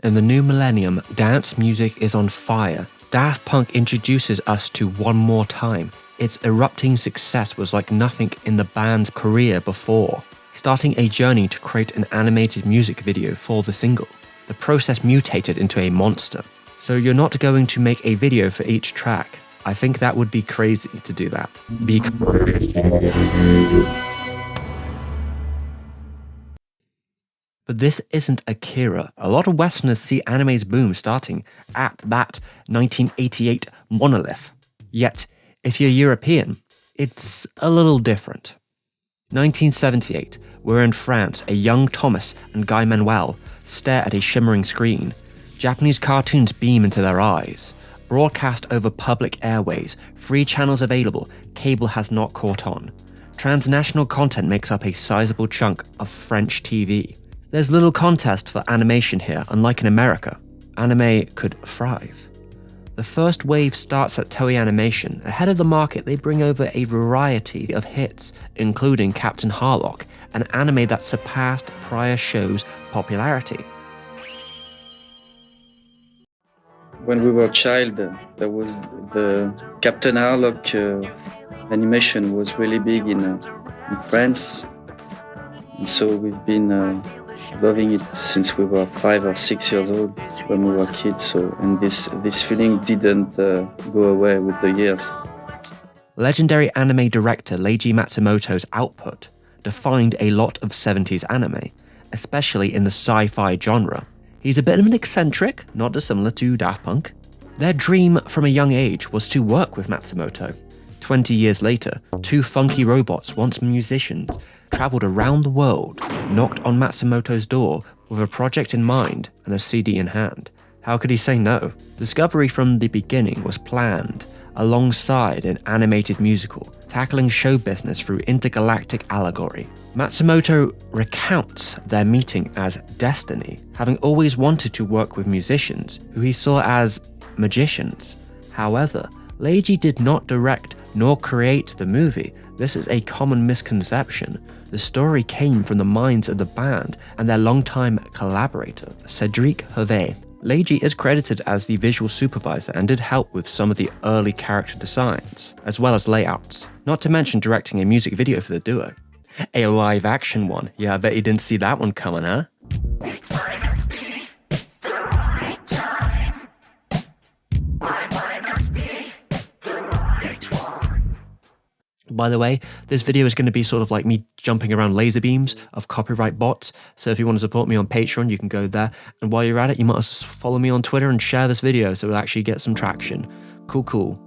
In the new millennium, dance music is on fire. Daft Punk introduces us to One More Time. Its erupting success was like nothing in the band's career before, starting a journey to create an animated music video for the single. The process mutated into a monster. So you're not going to make a video for each track. I think that would be crazy to do that. But this isn't Akira. A lot of Westerners see anime's boom starting at that 1988 monolith. Yet, if you're European, it's a little different. 1978, we're in France. A young Thomas and Guy Manuel stare at a shimmering screen. Japanese cartoons beam into their eyes. Broadcast over public airways, free channels available, cable has not caught on. Transnational content makes up a sizable chunk of French TV. There's little contest for animation here, unlike in America. Anime could thrive. The first wave starts at Toei Animation. Ahead of the market, they bring over a variety of hits, including Captain Harlock, an anime that surpassed prior shows' popularity. When we were a child, there was the Captain Harlock animation was really big in France, and so we've been loving it since we were 5 or 6 years old when we were kids. So, and this feeling didn't go away with the years. Legendary anime director Leji Matsumoto's output defined a lot of 70s anime, especially in the sci-fi genre. He's a bit of an eccentric, not dissimilar to Daft Punk. Their dream from a young age was to work with Matsumoto. 20 years later, two funky robots, once musicians, traveled around the world, knocked on Matsumoto's door with a project in mind and a CD in hand. How could he say no? Discovery from the beginning was planned alongside an animated musical, tackling show business through intergalactic allegory. Matsumoto recounts their meeting as destiny, having always wanted to work with musicians, who he saw as magicians. However, Leiji did not direct nor create the movie. This is a common misconception. The story came from the minds of the band and their longtime collaborator, Cedric Hervé. Leiji is credited as the visual supervisor and did help with some of the early character designs, as well as layouts, not to mention directing a music video for the duo. A live-action one. Yeah, I bet you didn't see that one coming, huh? By the way, this video is going to be sort of like me jumping around laser beams of copyright bots, so if you want to support me on Patreon, you can go there, and while you're at it, you might as well follow me on Twitter and share this video so it'll actually get some traction. Cool.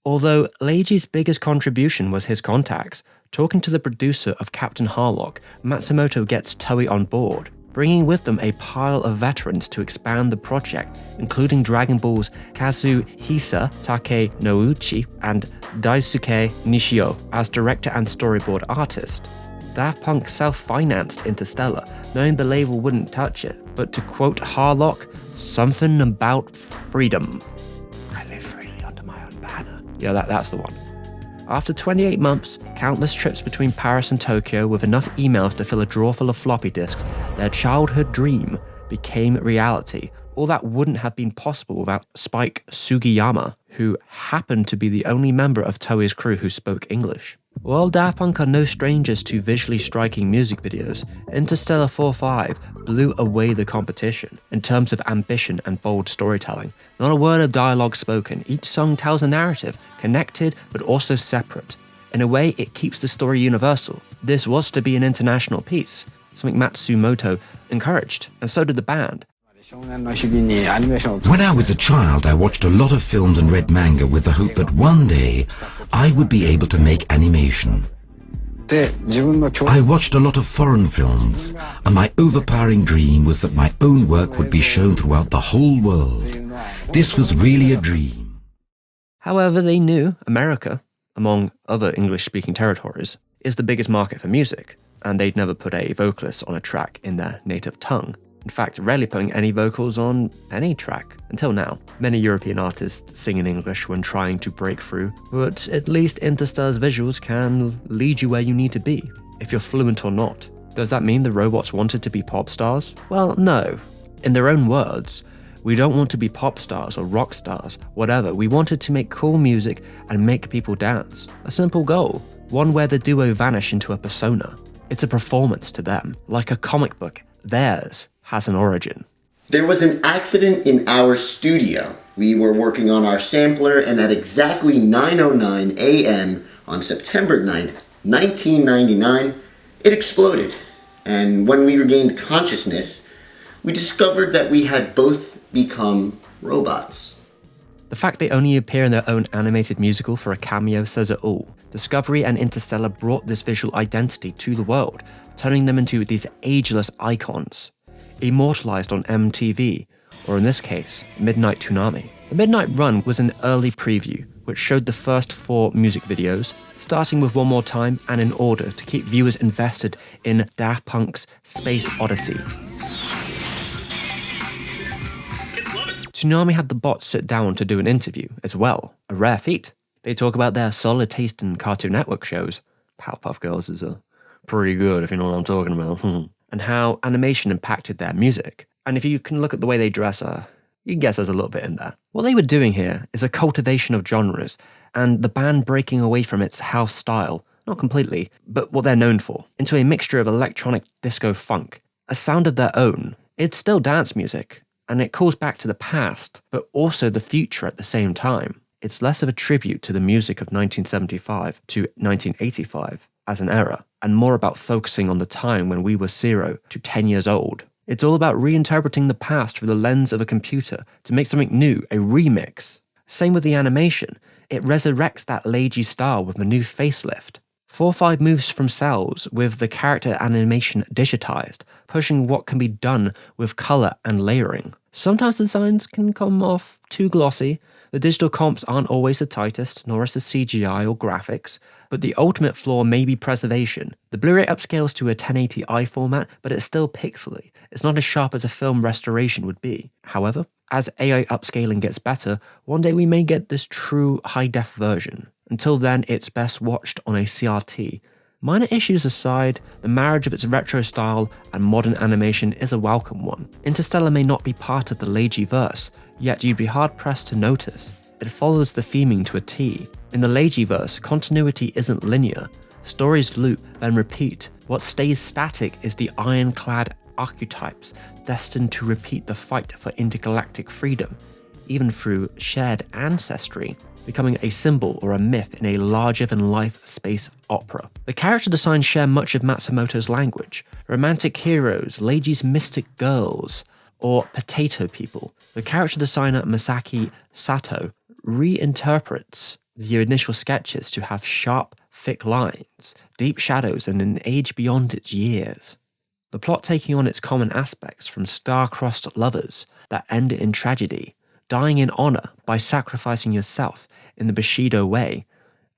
Although Leiji's biggest contribution was his contacts, talking to the producer of Captain Harlock, Matsumoto gets Toei on board, bringing with them a pile of veterans to expand the project, including Dragon Ball's Kazuhisa Takenouchi and Daisuke Nishio as director and storyboard artist. Daft Punk self-financed Interstella, knowing the label wouldn't touch it, but to quote Harlock, "something about freedom. I live freely under my own banner." Yeah, that's the one. After 28 months, countless trips between Paris and Tokyo with enough emails to fill a drawer full of floppy disks, their childhood dream became reality. All that wouldn't have been possible without Spike Sugiyama, who happened to be the only member of Toei's crew who spoke English. While Daft Punk are no strangers to visually striking music videos, Interstella 4.5 blew away the competition in terms of ambition and bold storytelling. Not a word of dialogue spoken, each song tells a narrative, connected but also separate. In a way, it keeps the story universal. This was to be an international piece, something Matsumoto encouraged, and so did the band. When I was a child, I watched a lot of films and read manga with the hope that one day I would be able to make animation. I watched a lot of foreign films, and my overpowering dream was that my own work would be shown throughout the whole world. This was really a dream. However, they knew America, among other English-speaking territories, is the biggest market for music, and they'd never put a vocalist on a track in their native tongue. In fact, rarely putting any vocals on any track, until now. Many European artists sing in English when trying to break through, but at least Interstella's visuals can lead you where you need to be, if you're fluent or not. Does that mean the robots wanted to be pop stars? Well, no. In their own words, we don't want to be pop stars or rock stars, whatever. We wanted to make cool music and make people dance. A simple goal, one where the duo vanish into a persona. It's a performance to them, like a comic book. Theirs has an origin. There was an accident in our studio. We were working on our sampler, and at exactly 9:09 a.m. on September 9th, 1999, it exploded. And when we regained consciousness, we discovered that we had both become robots. The fact they only appear in their own animated musical for a cameo says it all. Discovery and Interstella brought this visual identity to the world, turning them into these ageless icons, immortalized on MTV, or in this case, Midnight Toonami. The Midnight Run was an early preview, which showed the first 4 music videos, starting with One More Time and in order to keep viewers invested in Daft Punk's Space Odyssey. Toonami had the bots sit down to do an interview as well, a rare feat. They talk about their solid taste in Cartoon Network shows. Powerpuff Girls is pretty good, if you know what I'm talking about. And how animation impacted their music. And if you can look at the way they dress, you can guess there's a little bit in there. What they were doing here is a cultivation of genres, and the band breaking away from its house style, not completely, but what they're known for, into a mixture of electronic disco funk, a sound of their own. It's still dance music, and it calls back to the past, but also the future at the same time. It's less of a tribute to the music of 1975 to 1985 as an era, and more about focusing on the time when we were 0 to 10 years old. It's all about reinterpreting the past through the lens of a computer to make something new, a remix. Same with the animation. It resurrects that Leji style with a new facelift. 4 or 5 moves from cells with the character animation digitized, pushing what can be done with color and layering. Sometimes the designs can come off too glossy. The digital comps aren't always the tightest, nor is the CGI or graphics, but the ultimate flaw may be preservation. The Blu-ray upscales to a 1080i format, but it's still pixely. It's not as sharp as a film restoration would be. However, as AI upscaling gets better, one day we may get this true high-def version. Until then, it's best watched on a CRT. Minor issues aside, the marriage of its retro style and modern animation is a welcome one. Interstella may not be part of the Leji verse, yet you'd be hard-pressed to notice. It follows the theming to a T. In the Leji verse, continuity isn't linear. Stories loop, then repeat. What stays static is the ironclad archetypes destined to repeat the fight for intergalactic freedom, even through shared ancestry, becoming a symbol or a myth in a larger-than-life space opera. The character designs share much of Matsumoto's language. Romantic heroes, Leji's mystic girls, or potato people. The character designer Masaki Sato reinterprets the initial sketches to have sharp, thick lines, deep shadows, and an age beyond its years. The plot taking on its common aspects from star-crossed lovers that end in tragedy, dying in honor by sacrificing yourself in the Bushido way,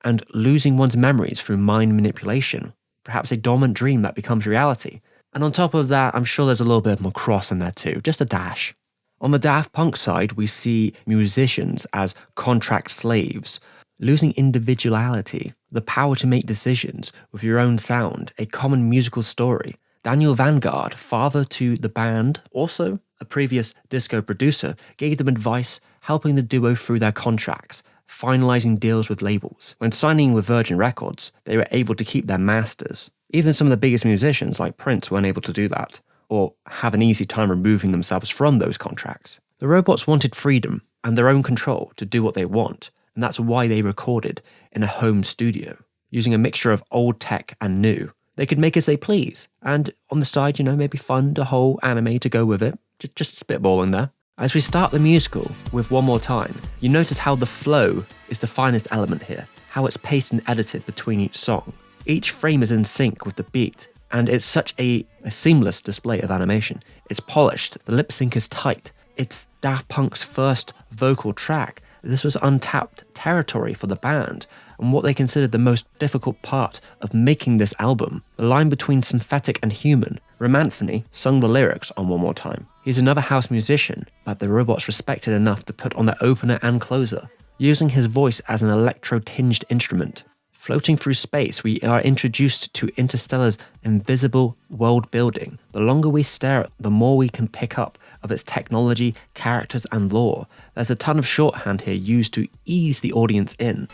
and losing one's memories through mind manipulation, perhaps a dormant dream that becomes reality. And on top of that, I'm sure there's a little bit more cross in there too, just a dash. On the Daft Punk side, we see musicians as contract slaves, losing individuality, the power to make decisions with your own sound, a common musical story. Daniel Vanguard, father to the band, also a previous disco producer, gave them advice, helping the duo through their contracts, finalizing deals with labels. When signing with Virgin Records, they were able to keep their masters. Even some of the biggest musicians like Prince weren't able to do that, or have an easy time removing themselves from those contracts. The robots wanted freedom and their own control to do what they want, and that's why they recorded in a home studio, using a mixture of old tech and new. They could make as they please, and on the side, maybe fund a whole anime to go with it, just spitballing there. As we start the musical with One More Time, you notice how the flow is the finest element here, how it's paced and edited between each song. Each frame is in sync with the beat, and it's such a seamless display of animation. It's polished, the lip sync is tight. It's Daft Punk's first vocal track. This was untapped territory for the band, and what they considered the most difficult part of making this album, the line between synthetic and human. Romanthony sung the lyrics on One More Time. He's another house musician, but the robots respected enough to put on their opener and closer, using his voice as an electro-tinged instrument. Floating through space, we are introduced to Interstella's invisible world building. The longer we stare, the more we can pick up of its technology, characters, and lore. There's a ton of shorthand here used to ease the audience in.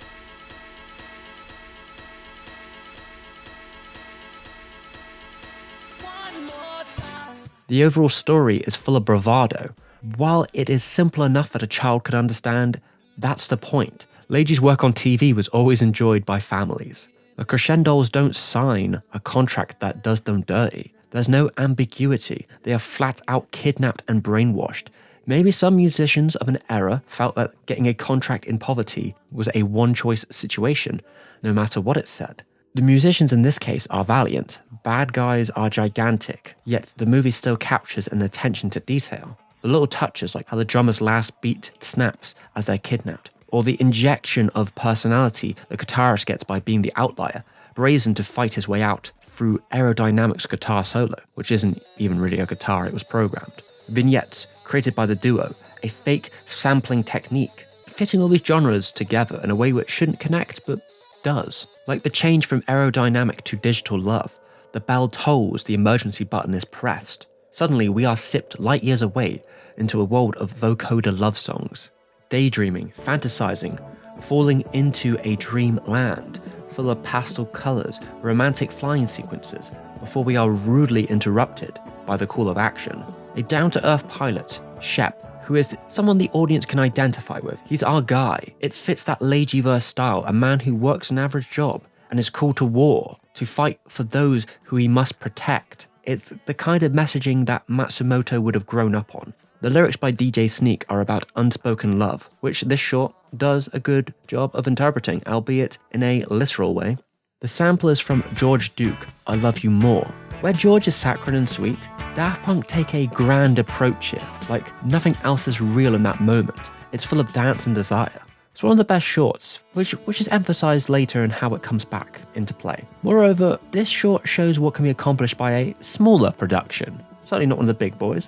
The overall story is full of bravado. While it is simple enough that a child could understand, that's the point. Leji's work on TV was always enjoyed by families. The crescendos don't sign a contract that does them dirty. There's no ambiguity. They are flat out kidnapped and brainwashed. Maybe some musicians of an era felt that getting a contract in poverty was a one-choice situation, no matter what it said. The musicians in this case are valiant, bad guys are gigantic, yet the movie still captures an attention to detail. The little touches like how the drummer's last beat snaps as they're kidnapped, or the injection of personality the guitarist gets by being the outlier, brazen to fight his way out through aerodynamics guitar solo, which isn't even really a guitar, it was programmed. Vignettes created by the duo, a fake sampling technique, fitting all these genres together in a way which shouldn't connect but does. Like the change from aerodynamic to digital love. The bell tolls, the emergency button is pressed. Suddenly we are sipped light years away into a world of vocoder love songs. Daydreaming, fantasizing, falling into a dream land full of pastel colours, romantic flying sequences, before we are rudely interrupted by the call of action. A down-to-earth pilot, Shep, who is someone the audience can identify with. He's our guy. It fits that Leji-verse style, a man who works an average job and is called to war, to fight for those who he must protect. It's the kind of messaging that Matsumoto would have grown up on. The lyrics by DJ Sneak are about unspoken love, which this short does a good job of interpreting, albeit in a literal way. The sample is from George Duke, I Love You More. Where George is saccharine and sweet, Daft Punk take a grand approach here, like nothing else is real in that moment. It's full of dance and desire. It's one of the best shorts, which is emphasized later in how it comes back into play. Moreover, this short shows what can be accomplished by a smaller production. Certainly not one of the big boys.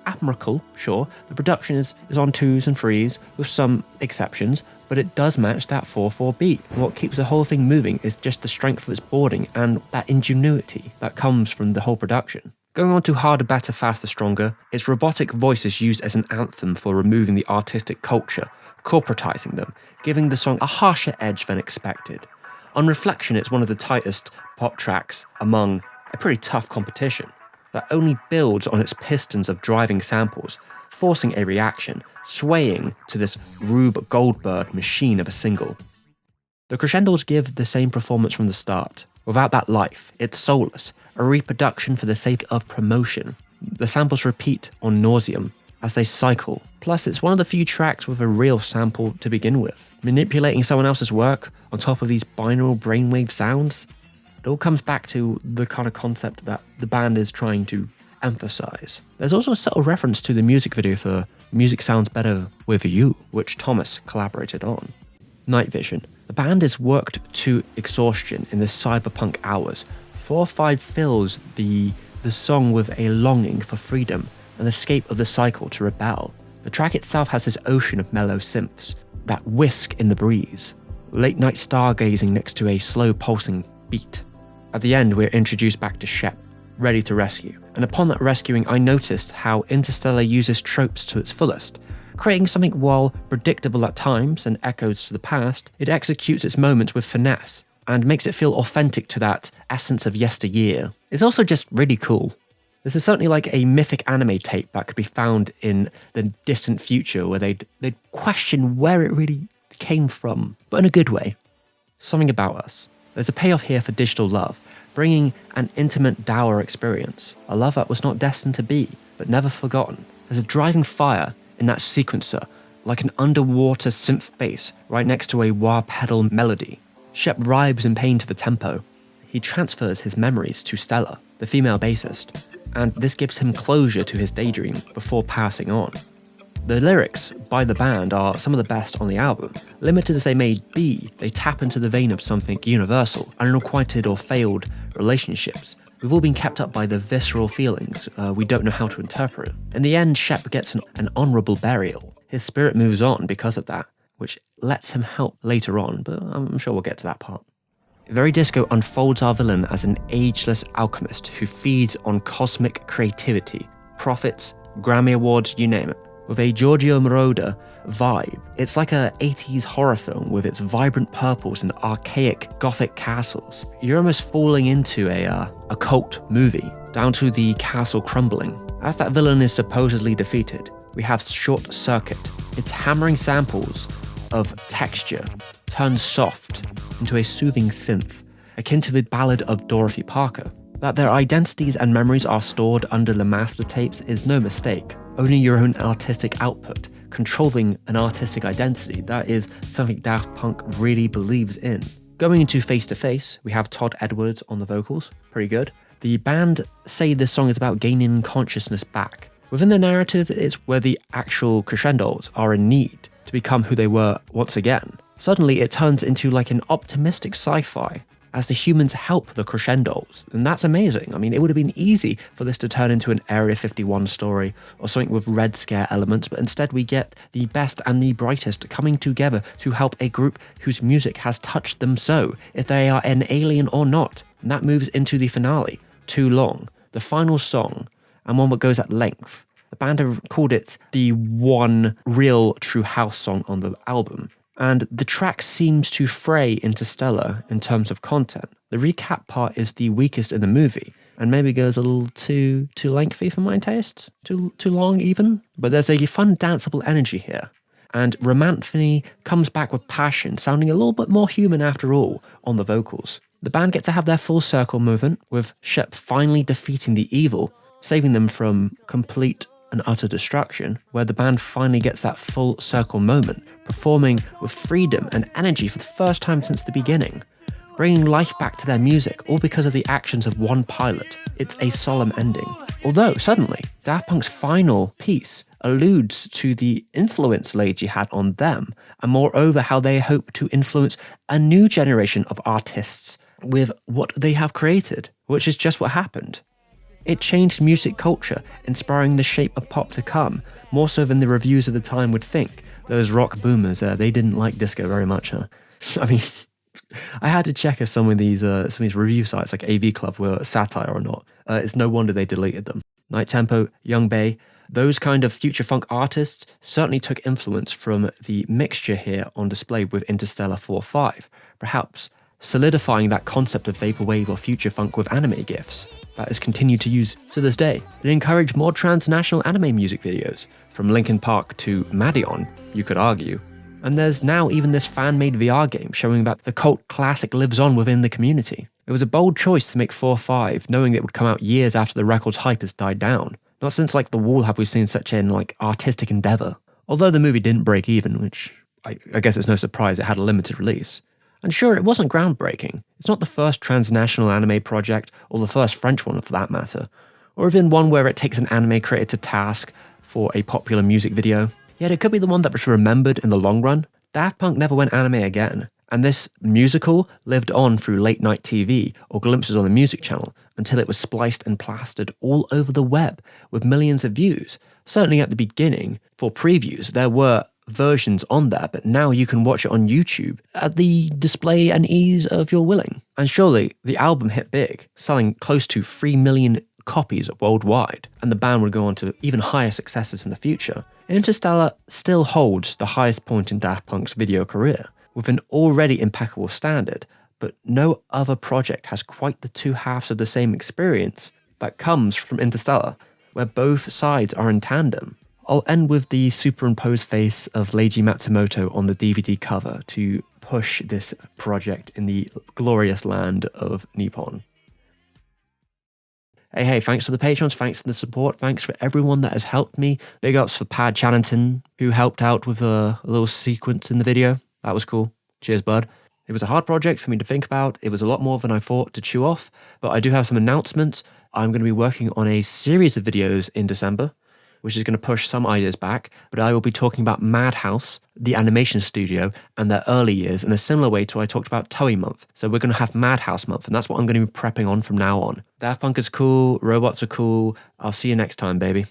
Admirable, sure, the production is on 2s and 3s with some exceptions, but it does match that 4/4 beat. And what keeps the whole thing moving is just the strength of its boarding and that ingenuity that comes from the whole production. Going on to Harder, Better, Faster, Stronger, its robotic voice is used as an anthem for removing the artistic culture, corporatizing them, giving the song a harsher edge than expected. On reflection, it's one of the tightest pop tracks among a pretty tough competition that only builds on its pistons of driving samples, forcing a reaction, swaying to this Rube Goldberg machine of a single. The crescendos give the same performance from the start. Without that life, it's soulless, a reproduction for the sake of promotion. The samples repeat on nauseam as they cycle, plus it's one of the few tracks with a real sample to begin with. Manipulating someone else's work on top of these binaural brainwave sounds, it all comes back to the kind of concept that the band is trying to emphasize. There's also a subtle reference to the music video for Music Sounds Better With You, which Thomas collaborated on. Night Vision. The band is worked to exhaustion in the cyberpunk hours. 4/5 fills the song with a longing for freedom, an escape of the cycle to rebel. The track itself has this ocean of mellow synths that whisk in the breeze. Late night stargazing next to a slow pulsing beat. At the end, we're introduced back to Shep, ready to rescue. And upon that rescuing, I noticed how Interstella uses tropes to its fullest. Creating something while predictable at times and echoes to the past, it executes its moments with finesse and makes it feel authentic to that essence of yesteryear. It's also just really cool. This is certainly like a mythic anime tape that could be found in the distant future where they'd question where it really came from, but in a good way. Something About Us. There's a payoff here for digital love, bringing an intimate dour experience, a love that was not destined to be, but never forgotten. There's a driving fire in that sequencer, like an underwater synth bass right next to a wah pedal melody. Shep writhes in pain to the tempo. He transfers his memories to Stella, the female bassist, and this gives him closure to his daydream before passing on. The lyrics by the band are some of the best on the album. Limited as they may be, they tap into the vein of something universal, unrequited or failed relationships. We've all been kept up by the visceral feelings we don't know how to interpret. In the end, Shep gets an honourable burial. His spirit moves on because of that, which lets him help later on, but I'm sure we'll get to that part. Very Disco unfolds our villain as an ageless alchemist who feeds on cosmic creativity, profits, Grammy Awards, you name it. With a Giorgio Moroder vibe, it's like a 80s horror film with its vibrant purples and archaic gothic castles. You're almost falling into a cult movie, down to the castle crumbling. As that villain is supposedly defeated, we have Short Circuit. Its hammering samples of texture turns soft into a soothing synth, akin to the ballad of Dorothy Parker. That their identities and memories are stored under the master tapes is no mistake. Owning your own artistic output, controlling an artistic identity, that is something Daft Punk really believes in. Going into Face to Face, we have Todd Edwards on the vocals, pretty good. The band say this song is about gaining consciousness back. Within the narrative, it's where the actual crescendos are in need to become who they were once again. Suddenly, it turns into like an optimistic sci-fi, as the humans help the crescendos, and that's amazing. I mean, it would have been easy for this to turn into an Area 51 story or something with Red Scare elements, but instead we get the best and the brightest coming together to help a group whose music has touched them so, if they are an alien or not. And that moves into the finale, Too Long, the final song, and one that goes at length. The band have called it the one real true house song on the album. And the track seems to fray Interstella in terms of content. The recap part is the weakest in the movie, and maybe goes a little too lengthy for my taste, too long even. But there's a fun danceable energy here, and Romanthony comes back with passion, sounding a little bit more human after all on the vocals. The band get to have their full circle movement, with Shep finally defeating the evil, saving them from complete and utter destruction, where the band finally gets that full circle moment, performing with freedom and energy for the first time since the beginning, bringing life back to their music, all because of the actions of one pilot. It's a solemn ending. Although, suddenly, Daft Punk's final piece alludes to the influence Leji had on them, and moreover how they hope to influence a new generation of artists with what they have created, which is just what happened. It changed music culture, inspiring the shape of pop to come, more so than the reviews of the time would think. Those rock boomers, they didn't like disco very much, huh? I mean, I had to check if some of these review sites like AV Club were satire or not. It's no wonder they deleted them. Night Tempo, Young Bay, those kind of future funk artists certainly took influence from the mixture here on display with Interstella 4.5, perhaps solidifying that concept of vaporwave or future funk with anime gifs that is continued to use to this day. It encouraged more transnational anime music videos, from Linkin Park to Madeon, you could argue. And there's now even this fan-made VR game showing that the cult classic lives on within the community. It was a bold choice to make 4.5, knowing it would come out years after the record's hype has died down. Not since The Wall have we seen such an artistic endeavour. Although the movie didn't break even, which I guess it's no surprise it had a limited release. And sure, it wasn't groundbreaking. It's not the first transnational anime project, or the first French one for that matter, or even one where it takes an anime creator to task for a popular music video. Yet it could be the one that was remembered in the long run. Daft Punk never went anime again, and this musical lived on through late night TV or glimpses on the music channel until it was spliced and plastered all over the web with millions of views. Certainly at the beginning, for previews, there were versions on there, but now you can watch it on YouTube at the display and ease of your willing. And surely the album hit big, selling close to 3 million copies worldwide, and the band would go on to even higher successes in the future. Interstella still holds the highest point in Daft Punk's video career, with an already impeccable standard, but no other project has quite the two halves of the same experience that comes from Interstella, where both sides are in tandem. I'll end with the superimposed face of Leji Matsumoto on the DVD cover to push this project in the glorious land of Nippon. Hey, thanks for the patrons, thanks for the support, thanks for everyone that has helped me. Big ups for Pad Channington, who helped out with a little sequence in the video. That was cool. Cheers, bud. It was a hard project for me to think about. It was a lot more than I thought to chew off, but I do have some announcements. I'm going to be working on a series of videos in December, which is going to push some ideas back, but I will be talking about Madhouse, the animation studio, and their early years in a similar way to I talked about Toei month. So we're going to have Madhouse month, and that's what I'm going to be prepping on from now on. Daft Punk is cool, robots are cool. I'll see you next time, baby.